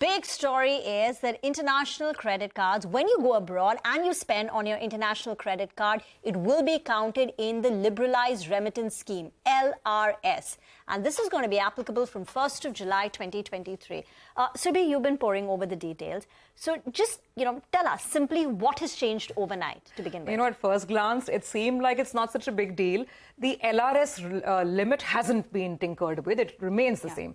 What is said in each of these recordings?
big story is that international credit cards, when you go abroad and you spend on your international credit card, it will be counted in the Liberalised Remittance Scheme, LRS. And this is going to be applicable from 1st of July 2023. Subi, you've been poring over the details. So just, tell us simply what has changed overnight to begin with. At first glance, it seemed like it's not such a big deal. The LRS limit hasn't been tinkered with. It remains the same.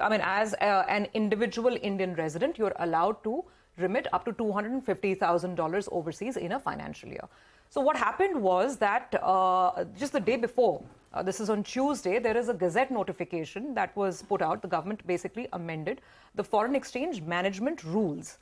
I mean, as an individual Indian resident, you're allowed to remit up to $250,000 overseas in a financial year. So what happened was that just the day before, this is on Tuesday, there is a Gazette notification that was put out. The government basically amended the foreign exchange management rules.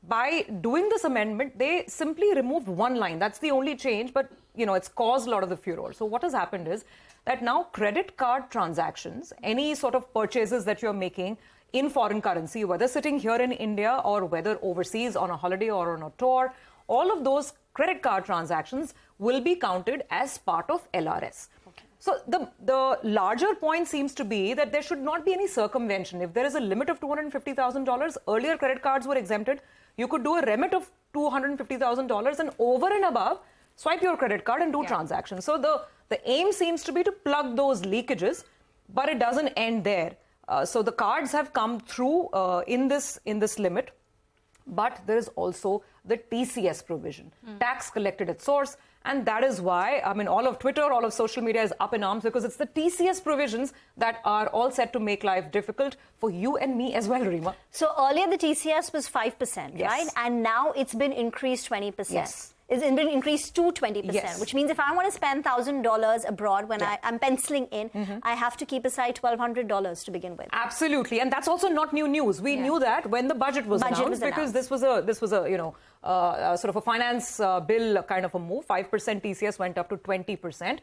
By doing this amendment, they simply removed one line. That's the only change, but, it's caused a lot of the furor. So what has happened is that now credit card transactions, any sort of purchases that you're making in foreign currency, whether sitting here in India or whether overseas on a holiday or on a tour, all of those credit card transactions will be counted as part of LRS. Okay. So the larger point seems to be that there should not be any circumvention. If there is a limit of $250,000, earlier credit cards were exempted. You could do a remit of $250,000 and over and above, swipe your credit card and do transactions. So the aim seems to be to plug those leakages, but it doesn't end there. So the cards have come through in this limit, but there is also the TCS provision, tax collected at source, and that is why, all of Twitter, all of social media is up in arms because it's the TCS provisions that are all set to make life difficult for you and me as well, Rima. So earlier the TCS was 5%, right? And now it's been increased 20%. Yes. It's been increased to 20%, yes. Which means if I want to spend $1,000 abroad when I'm penciling in, I have to keep aside $1,200 to begin with. Absolutely, and that's also not new news. We knew that when the budget was announced because this was a sort of a finance bill kind of a move. 5% TCS went up to 20%.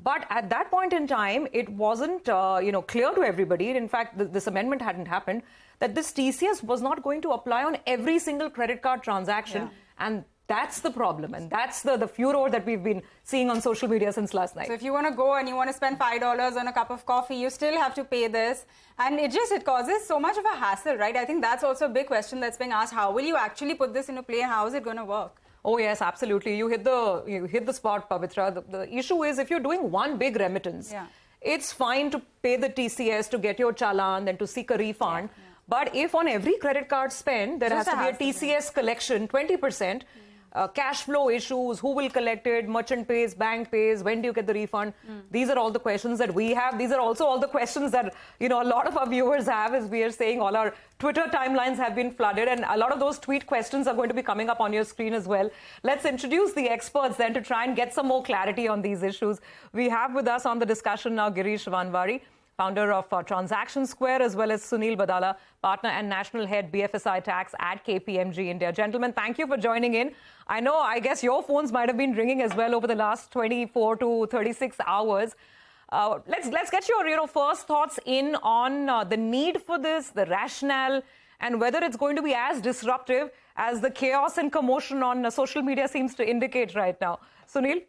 But at that point in time, it wasn't clear to everybody. In fact, this amendment hadn't happened, that this TCS was not going to apply on every single credit card transaction. And that's the problem, and that's the furor that we've been seeing on social media since last night. So if you want to go and you want to spend $5 on a cup of coffee, you still have to pay this. And it causes so much of a hassle, right? I think that's also a big question that's being asked. How will you actually put this into play? How is it going to work? Oh, yes, absolutely. You hit the spot, Pavitra. The issue is if you're doing one big remittance, it's fine to pay the TCS to get your challan, then to seek a refund. But if on every credit card spend, there has to be a TCS collection, 20%, cash flow issues, who will collect it, merchant pays, bank pays, when do you get the refund? These are all the questions that we have. These are also all the questions that, a lot of our viewers have, as we are saying. All our Twitter timelines have been flooded, and a lot of those tweet questions are going to be coming up on your screen as well. Let's introduce the experts then to try and get some more clarity on these issues. We have with us on the discussion now Girish Vanvari, founder of Transaction Square, as well as Sunil Badala, partner and National Head-BFSI Tax at KPMG India. Gentlemen, thank you for joining in. I guess your phones might have been ringing as well over the last 24 to 36 hours. Let's get your first thoughts in on the need for this, the rationale, and whether it's going to be as disruptive as the chaos and commotion on social media seems to indicate right now. Sunil?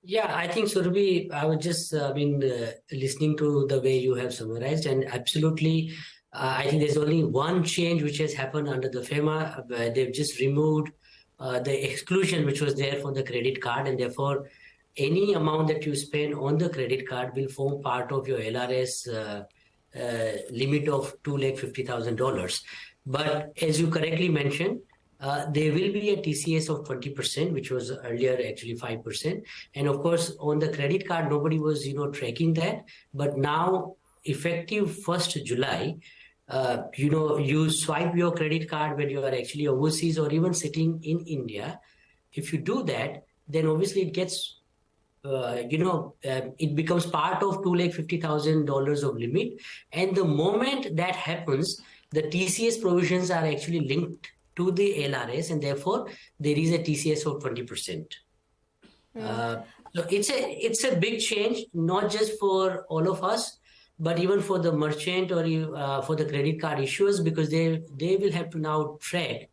Yeah, I think, Surabhi, I was just listening to the way you have summarized, and absolutely, I think there's only one change which has happened under the FEMA. They've just removed the exclusion which was there for the credit card, and therefore, any amount that you spend on the credit card will form part of your LRS limit of $250,000. But as you correctly mentioned, there will be a TCS of 20%, which was earlier actually 5%. And of course, on the credit card, nobody was, tracking that. But now, effective 1st July, you swipe your credit card when you are actually overseas or even sitting in India. If you do that, then obviously it gets, it becomes part of $250,000 of limit. And the moment that happens, the TCS provisions are actually linked to the LRS, and therefore there is a TCS of 20%. So it's a big change, not just for all of us, but even for the merchant or for the credit card issuers, because they will have to now track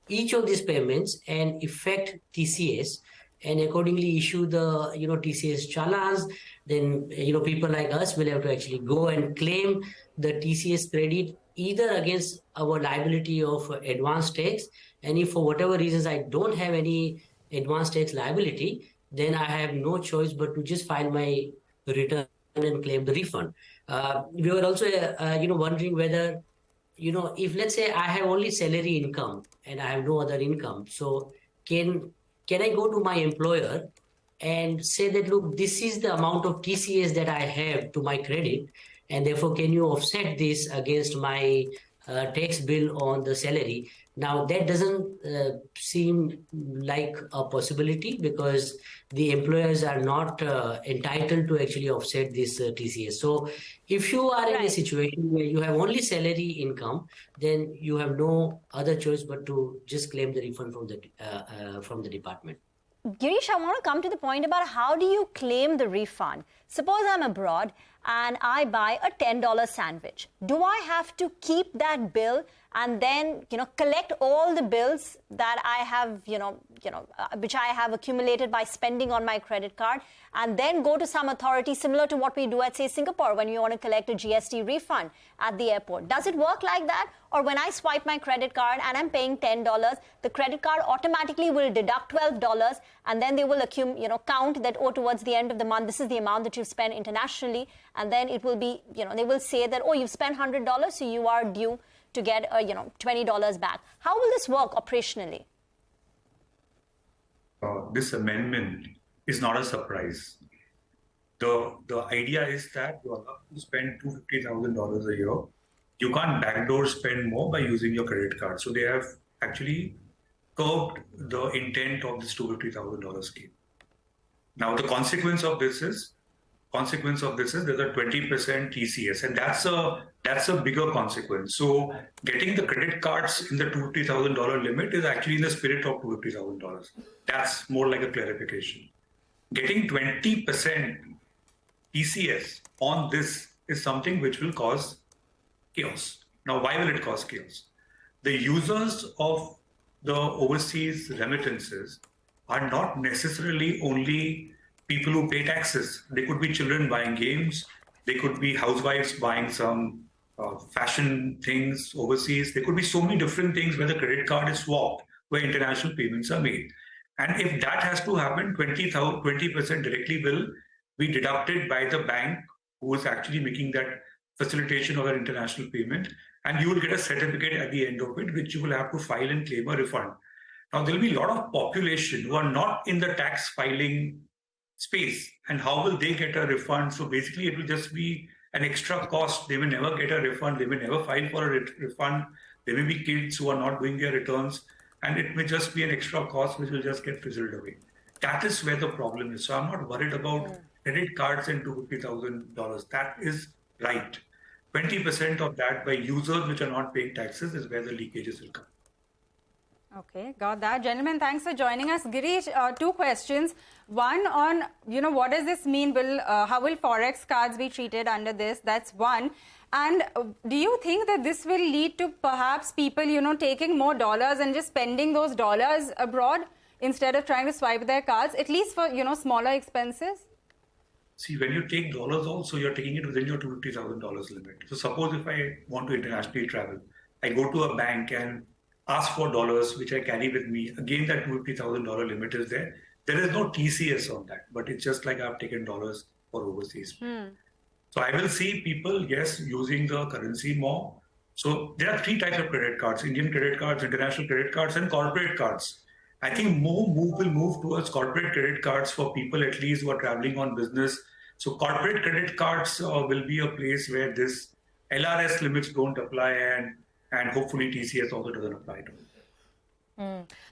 each of these payments and effect TCS, and accordingly issue the TCS challans. Then people like us will have to actually go and claim the TCS credit either against our liability of advance tax, and if for whatever reasons I don't have any advance tax liability, then I have no choice but to just file my return and claim the refund. We were also, wondering whether, if let's say I have only salary income and I have no other income, so can I go to my employer and say that, look, this is the amount of TCS that I have to my credit, and therefore can you offset this against my tax bill on the salary? Now, that doesn't seem like a possibility, because the employers are not entitled to actually offset this TCS. So if you are in a situation where you have only salary income, then you have no other choice but to just claim the refund from the department. Girish, I want to come to the point about how do you claim the refund? Suppose I'm abroad and I buy a $10 sandwich. Do I have to keep that bill and then, collect all the bills that I have, which I have accumulated by spending on my credit card, and then go to some authority similar to what we do at, say, Singapore when we want to collect a GST refund at the airport? Does it work like that? Or when I swipe my credit card and I'm paying $10, the credit card automatically will deduct $12, and then they will count that, towards the end of the month, this is the amount that you've spent internationally, and then it will be, they will say that, you've spent $100, so you are due to get $20 back. How will this work operationally? This amendment is not a surprise. The idea is that you are allowed to spend $250,000 a year. You can't backdoor spend more by using your credit card. So they have actually curbed the intent of this $250,000 scheme. Now, the consequence of this is there's a 20% TCS, and that's a bigger consequence. So getting the credit cards in the $250,000 limit is actually in the spirit of $250,000. That's more like a clarification. Getting 20% TCS on this is something which will cause chaos. Now, why will it cause chaos? The users of the overseas remittances are not necessarily only people who pay taxes. They could be children buying games. They could be housewives buying some fashion things overseas. There could be so many different things where the credit card is swapped, where international payments are made. And if that has to happen, 20% directly will be deducted by the bank who is actually making that facilitation of an international payment. And you will get a certificate at the end of it, which you will have to file and claim a refund. Now, there will be a lot of population who are not in the tax filing space. And how will they get a refund? So basically, it will just be an extra cost. They may never get a refund. They may never file for a refund. There may be kids who are not doing their returns. And it may just be an extra cost which will just get fizzled away. That is where the problem is. So I'm not worried about credit cards and $250,000. That is right. 20% of that by users which are not paying taxes is where the leakages will come. Okay, got that. Gentlemen, thanks for joining us. Girish, two questions. One on, what does this mean? How will Forex cards be treated under this? That's one. And do you think that this will lead to perhaps people, taking more dollars and just spending those dollars abroad instead of trying to swipe their cards, at least for, smaller expenses? See, when you take dollars also, you're taking it within your $250,000 limit. So suppose if I want to internationally travel, I go to a bank and ask for dollars, which I carry with me. Again, that $250,000 limit is there. There is no TCS on that, but it's just like I've taken dollars for overseas. So I will see people, yes, using the currency more. So there are three types of credit cards: Indian credit cards, international credit cards, and corporate cards. I think more will move towards corporate credit cards for people at least who are traveling on business. So corporate credit cards will be a place where this LRS limits don't apply, and hopefully TCS also doesn't apply to it.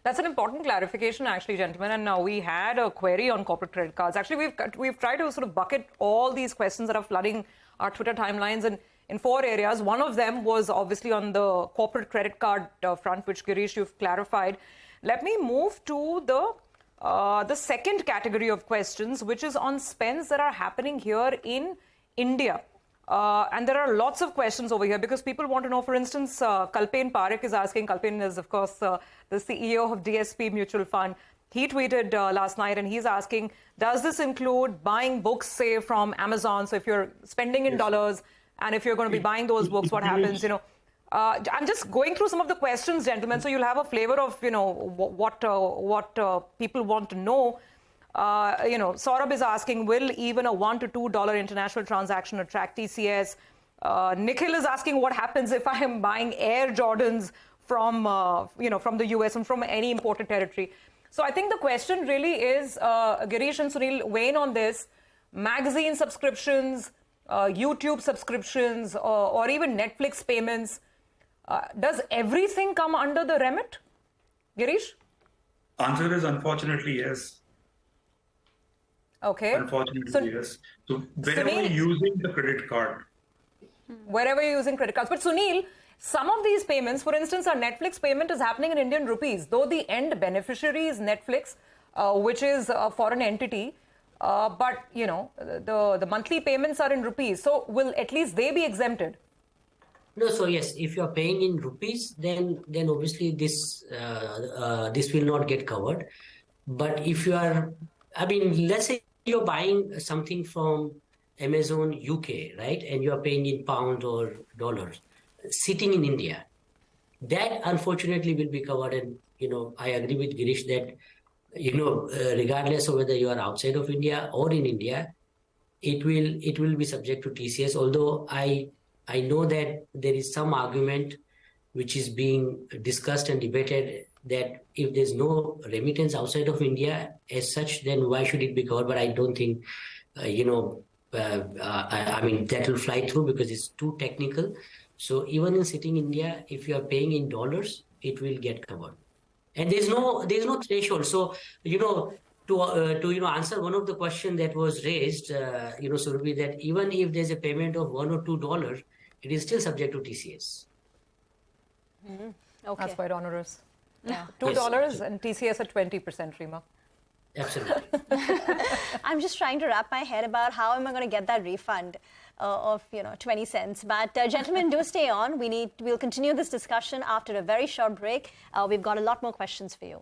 That's an important clarification, actually, gentlemen. And we had a query on corporate credit cards. Actually, we've tried to sort of bucket all these questions that are flooding our Twitter timelines in four areas. One of them was obviously on the corporate credit card front, which, Girish, you've clarified. Let me move to the second category of questions, which is on spends that are happening here in India. And there are lots of questions over here because people want to know, for instance, Kalpen Parekh is asking. Kalpen is, of course, the CEO of DSP Mutual Fund. He tweeted last night and he's asking, does this include buying books, say, from Amazon? So if you're spending in dollars and if you're going to be buying those books, what happens? I'm just going through some of the questions, gentlemen, so you'll have a flavor of, what people want to know. Saurabh is asking, will even a $1 to $2 international transaction attract TCS? Nikhil is asking, what happens if I am buying Air Jordans from the US and from any imported territory? So I think the question really is, Girish and Sunil, weigh in on this. Magazine subscriptions, YouTube subscriptions, or even Netflix payments. Does everything come under the remit? Girish? Answer is unfortunately yes. Okay. Unfortunately, yes. So wherever Sunil, you're using the credit card. Wherever you're using credit cards. But Sunil, some of these payments, for instance, our Netflix payment is happening in Indian rupees, though the end beneficiary is Netflix, which is a foreign entity. But, the monthly payments are in rupees. So will at least they be exempted? No, so yes, if you are paying in rupees, then obviously this will not get covered. But if you are, let's say you're buying something from Amazon UK, right, and you are paying in pounds or dollars, sitting in India, that unfortunately will be covered. And I agree with Girish that regardless of whether you are outside of India or in India, it will be subject to TCS. Although I know that there is some argument which is being discussed and debated that if there's no remittance outside of India as such, then why should it be covered? But I don't think, that will fly through because it's too technical. So even in sitting India, if you are paying in dollars, it will get covered. And there's no threshold. So, to answer one of the questions that was raised, Surabhi, that even if there's a payment of $1 or $2, it is still subject to TCS. Mm-hmm. Okay. That's quite onerous. Yeah. $2 Yes. and TCS at 20%, Rima. Absolutely. I'm just trying to wrap my head about how am I going to get that refund of 20 cents. But gentlemen, do stay on. We'll continue this discussion after a very short break. We've got a lot more questions for you.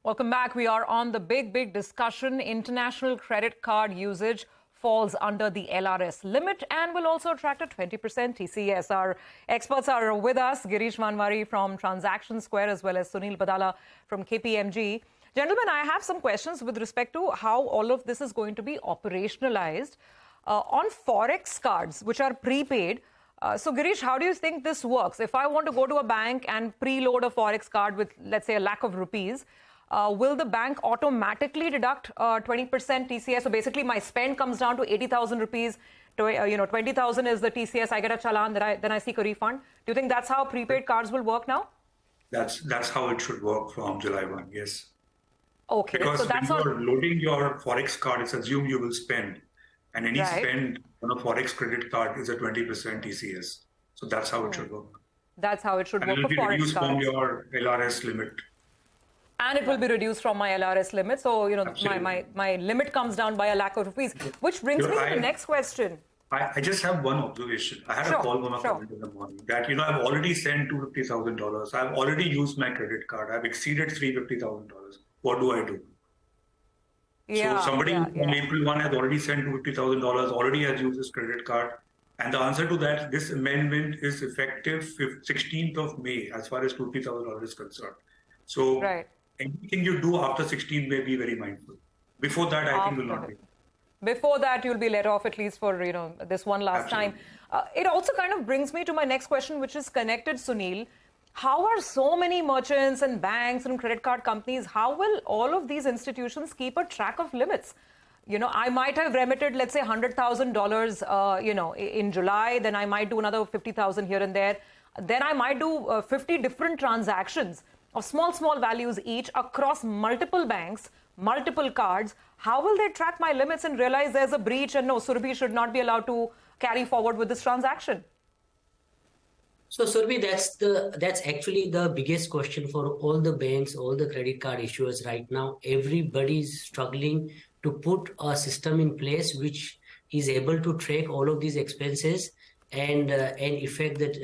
Welcome back. We are on the big discussion. International credit card usage falls under the LRS limit and will also attract a 20% TCS. Our experts are with us, Girish Vanvari from Transaction Square as well as Sunil Badala from KPMG. Gentlemen, I have some questions with respect to how all of this is going to be operationalized. On Forex cards, which are prepaid, so Girish, how do you think this works? If I want to go to a bank and preload a Forex card with, let's say, ₹1,00,000, will the bank automatically deduct 20% TCS? So basically, my spend comes down to 80,000 rupees. 20,000 is the TCS. I get a challan, then I seek a refund. Do you think that's how prepaid cards will work now? That's how it should work from July 1. Yes. Okay. Because so that's when you're loading your Forex card, it's assumed you will spend, and any spend on a Forex credit card is a 20% TCS. So that's how it should work. That's how it should And work it will for be Forex reduced cards. from your LRS limit. And it will be reduced from my LRS limit. So, my limit comes down by ₹1,00,000, which brings me to the next question. I just have one observation. I had a call from a client in the morning that, I've already sent $250,000. I've already used my credit card. I've exceeded $350,000. What do I do? So somebody from April 1 has already sent $250,000, already has used his credit card. And the answer to that, this amendment is effective 16th of May, as far as $250,000 is concerned. So anything you do after 16th may be very mindful. Before that, I think will not be. Before that, you'll be let off at least for, this one last time. It also kind of brings me to my next question, which is connected, Sunil. How are so many merchants and banks and credit card companies, how will all of these institutions keep a track of limits? I might have remitted, let's say, $100,000, in July. Then I might do another 50,000 here and there. Then I might do 50 different transactions. of small values each across multiple banks, multiple cards, how will they track my limits and realize there's a breach and no, Surabhi should not be allowed to carry forward with this transaction? So, Surabhi, that's actually the biggest question for all the banks, all the credit card issuers right now. Everybody's struggling to put a system in place which is able to track all of these expenses and effect that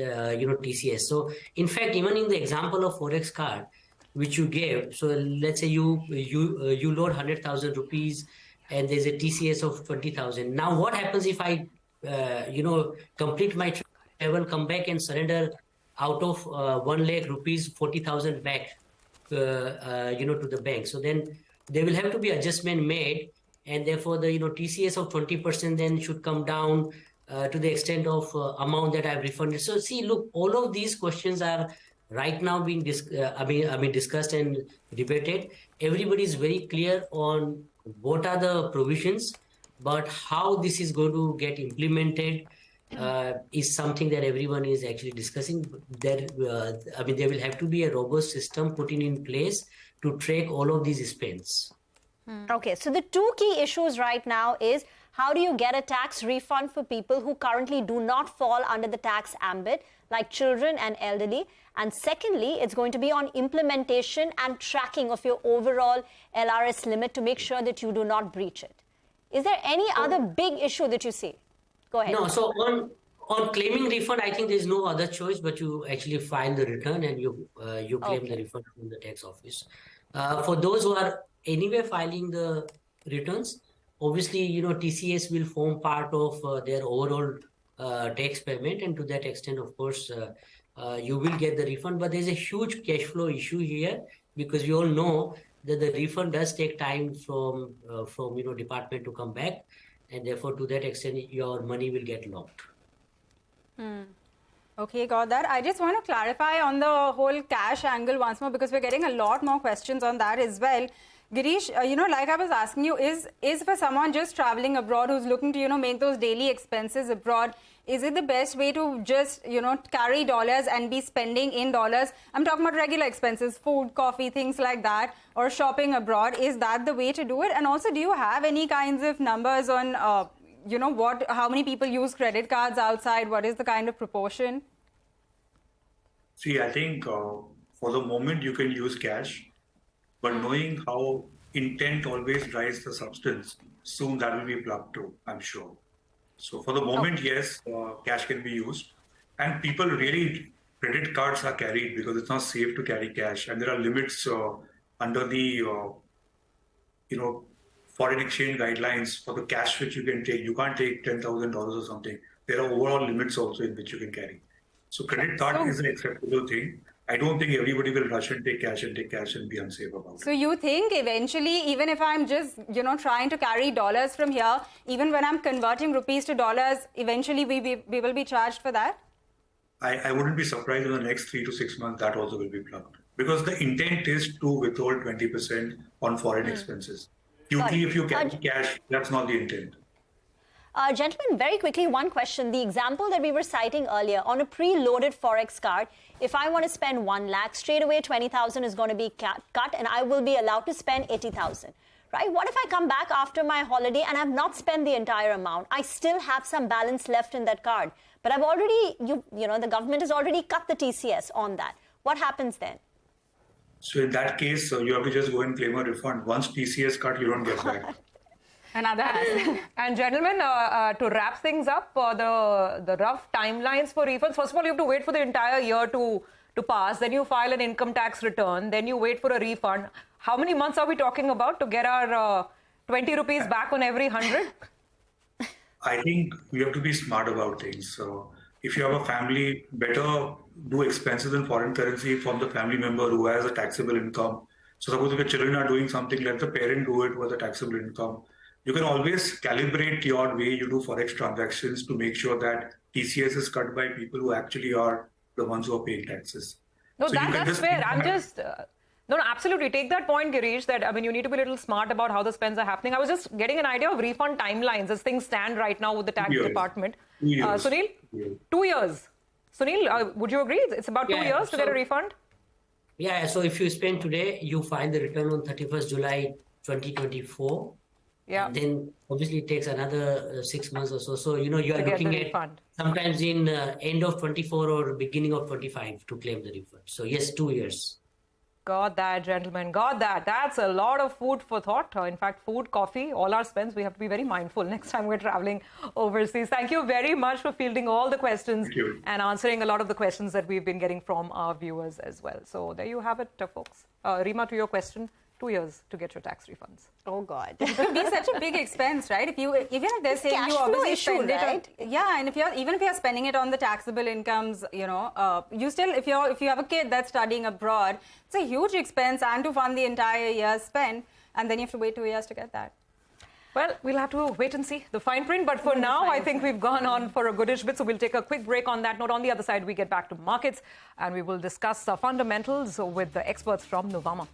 TCS. So, in fact, even in the example of Forex card, which you gave, so let's say you load 100,000 rupees and there's a TCS of 20,000. Now, what happens if I complete my travel, come back and surrender out of 1 lakh rupees 40,000 back to the bank? So then there will have to be adjustment made, and therefore the TCS of 20% then should come down to the extent of amount that I've refunded. So see, look, all of these questions are right now being discussed and debated. Everybody is very clear on what are the provisions, but how this is going to get implemented is something that everyone is actually discussing. There will have to be a robust system put in place to track all of these spends. Okay, so the two key issues right now is how do you get a tax refund for people who currently do not fall under the tax ambit, like children and elderly? And secondly, it's going to be on implementation and tracking of your overall LRS limit to make sure that you do not breach it. Is there any other big issue that you see? Go ahead. No, so on claiming refund, I think there's no other choice but you actually file the return and you claim the refund from the tax office. For those who are anyway filing the returns, obviously, TCS will form part of their overall tax payment, and to that extent, of course, you will get the refund. But there's a huge cash flow issue here because we all know that the refund does take time from department to come back, and therefore, to that extent, your money will get locked. Okay, got that. I just want to clarify on the whole cash angle once more because we're getting a lot more questions on that as well. Girish, like I was asking you, is for someone just traveling abroad who's looking to, make those daily expenses abroad, is it the best way to just, carry dollars and be spending in dollars? I'm talking about regular expenses, food, coffee, things like that, or shopping abroad. Is that the way to do it? And also, do you have any kinds of numbers on, how many people use credit cards outside? What is the kind of proportion? See, I think for the moment you can use cash. But knowing how intent always drives the substance, soon that will be plugged too, I'm sure. So for the moment, yes, cash can be used. And people really, credit cards are carried because it's not safe to carry cash. And there are limits under the, foreign exchange guidelines for the cash which you can take. You can't take $10,000 or something. There are overall limits also in which you can carry. So credit card is an acceptable thing. I don't think everybody will rush and take cash and be unsafe about it. So you think eventually, even if I'm just, trying to carry dollars from here, even when I'm converting rupees to dollars, eventually we will be charged for that? I wouldn't be surprised in the next 3 to 6 months that also will be plugged. Because the intent is to withhold 20% on foreign expenses. Usually if you carry cash, that's not the intent. Gentlemen, very quickly, one question. The example that we were citing earlier, on a pre-loaded Forex card, if I want to spend 1 lakh, straight away 20,000 is going to be cut and I will be allowed to spend 80,000. Right? What if I come back after my holiday and I've not spent the entire amount? I still have some balance left in that card. But I've already, the government has already cut the TCS on that. What happens then? So in that case, you have to just go and claim a refund. Once TCS cut, you don't get back. Another hassle. And gentlemen, to wrap things up, the rough timelines for refunds. First of all, you have to wait for the entire year to pass. Then you file an income tax return. Then you wait for a refund. How many months are we talking about to get our 20 rupees back on every 100? I think we have to be smart about things. So if you have a family, better do expenses in foreign currency from the family member who has a taxable income. So suppose if your children are doing something, let the parent do it with a taxable income. You can always calibrate your way you do Forex transactions to make sure that TCS is cut by people who actually are the ones who are paying taxes. No, so that's fair. I'm just... No, absolutely. Take that point, Girish, that, you need to be a little smart about how the spends are happening. I was just getting an idea of refund timelines as things stand right now with the tax department. 2 years. Sunil? 2 years. Sunil, would you agree? It's about 2 years to get a refund? Yeah, so if you spend today, you file the return on 31st July 2024. Yeah. And then obviously it takes another 6 months or so. So, you are looking at refund. Sometimes in end of 24 or beginning of 25 to claim the refund. So yes, 2 years. Got that, gentlemen. Got that. That's a lot of food for thought. In fact, food, coffee, all our spends, we have to be very mindful next time we're traveling overseas. Thank you very much for fielding all the questions and answering a lot of the questions that we've been getting from our viewers as well. So there you have it, folks. Rima, to your question, 2 years to get your tax refunds. Oh, God. It could be such a big expense, right? Even if they're saying you obviously spend it, right? And even if you're spending it on the taxable incomes, you still, if you have a kid that's studying abroad, it's a huge expense, and to fund the entire year's spend, and then you have to wait 2 years to get that. Well, we'll have to wait and see the fine print. But for now, I think we've gone on for a goodish bit. So we'll take a quick break on that note. On the other side, we get back to markets and we will discuss fundamentals with the experts from Novama.